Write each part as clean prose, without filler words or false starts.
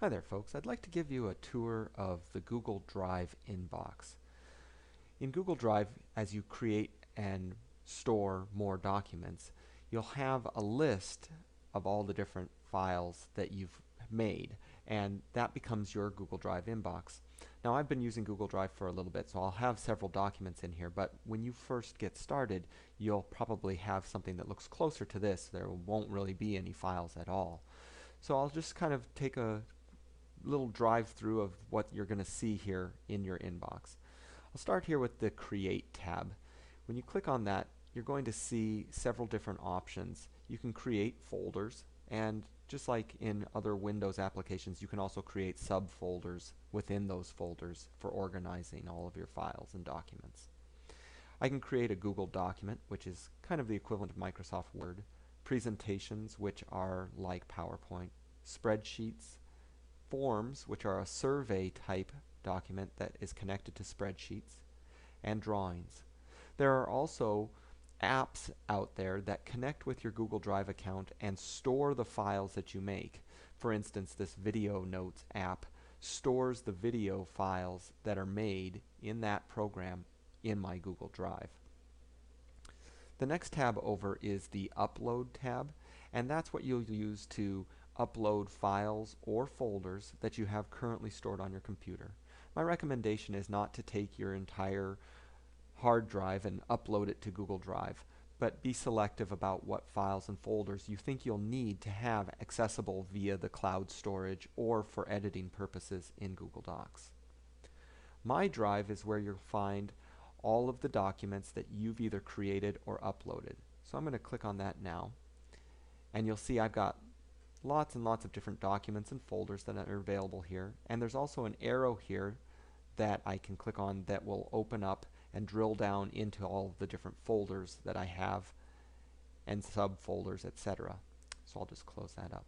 Hi there folks, I'd like to give you a tour of the Google Drive inbox. In Google Drive, as you create and store more documents, you'll have a list of all the different files that you've made, and that becomes your Google Drive inbox. Now I've been using Google Drive for a little bit, so I'll have several documents in here, but when you first get started, you'll probably have something that looks closer to this. There won't really be any files at all. So I'll just kind of take a little drive through of what you're going to see here in your inbox. I'll start here with the Create tab. When you click on that, you're going to see several different options. You can create folders, and just like in other Windows applications, you can also create subfolders within those folders for organizing all of your files and documents. I can create a Google document, which is kind of the equivalent of Microsoft Word, presentations, which are like PowerPoint, spreadsheets, forms, which are a survey type document that is connected to spreadsheets, and drawings. There are also apps out there that connect with your Google Drive account and store the files that you make. For instance, this Video Notes app stores the video files that are made in that program in my Google Drive. The next tab over is the Upload tab, and that's what you'll use to upload files or folders that you have currently stored on your computer. My recommendation is not to take your entire hard drive and upload it to Google Drive, but be selective about what files and folders you think you'll need to have accessible via the cloud storage or for editing purposes in Google Docs. My Drive is where you'll find all of the documents that you've either created or uploaded. So I'm going to click on that now, and you'll see I've got lots and lots of different documents and folders that are available here, and there's also an arrow here that I can click on that will open up and drill down into all of the different folders that I have and subfolders, etc. So I'll just close that up.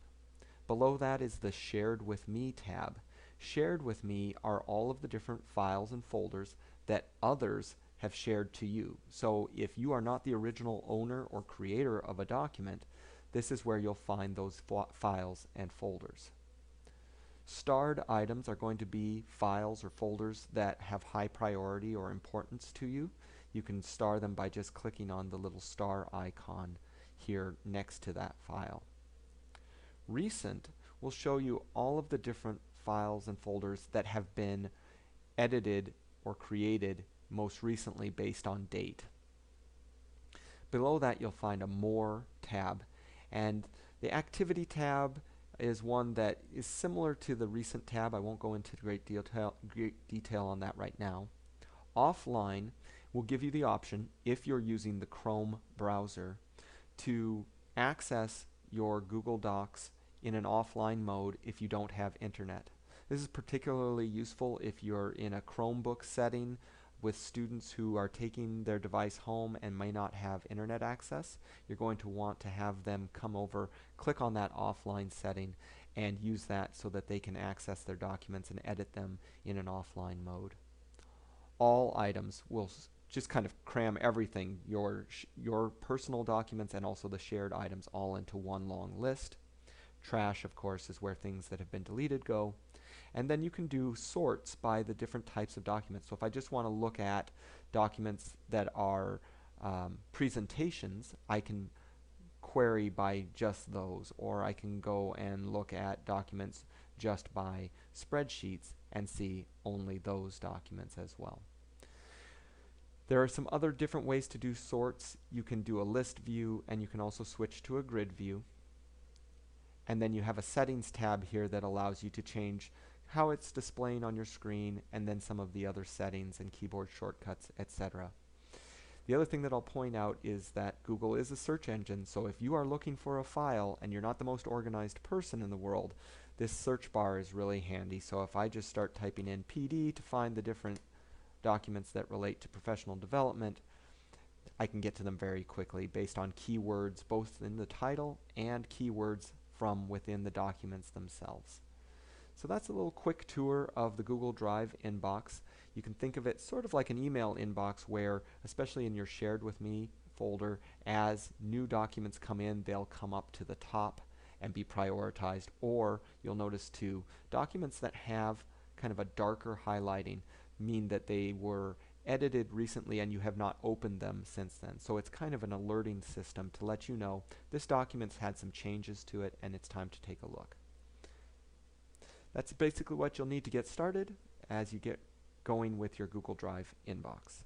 Below that is the Shared with Me tab. Shared with Me are all of the different files and folders that others have shared to you. So if you are not the original owner or creator of a document, this is where you'll find those files and folders. Starred items are going to be files or folders that have high priority or importance to you. You can star them by just clicking on the little star icon here next to that file. Recent will show you all of the different files and folders that have been edited or created most recently based on date. Below that you'll find a More tab, and the Activity tab is one that is similar to the Recent tab. I won't go into great detail on that right now. Offline will give you the option, if you're using the Chrome browser, to access your Google Docs in an offline mode if you don't have internet. This is particularly useful if you're in a Chromebook setting with students who are taking their device home and may not have internet access. You're going to want to have them come over, click on that offline setting, and use that so that they can access their documents and edit them in an offline mode. All items will just kind of cram everything, your personal documents and also the shared items, all into one long list. Trash, of course, is where things that have been deleted go. And then you can do sorts by the different types of documents. So if I just want to look at documents that are presentations, I can query by just those, or I can go and look at documents just by spreadsheets and see only those documents as well. There are some other different ways to do sorts. You can do a list view, and you can also switch to a grid view. And then you have a settings tab here that allows you to change how it's displaying on your screen, and then some of the other settings and keyboard shortcuts, etc. The other thing that I'll point out is that Google is a search engine, so if you are looking for a file and you're not the most organized person in the world, this search bar is really handy. So if I just start typing in PD to find the different documents that relate to professional development, I can get to them very quickly based on keywords both in the title and keywords from within the documents themselves. So that's a little quick tour of the Google Drive inbox. You can think of it sort of like an email inbox where, especially in your Shared with Me folder, as new documents come in, they'll come up to the top, and be prioritized, or you'll notice too, documents that have kind of a darker highlighting mean that they were edited recently and you have not opened them since then. So it's kind of an alerting system to let you know this document's had some changes to it and it's time to take a look. That's basically what you'll need to get started as you get going with your Google Drive inbox.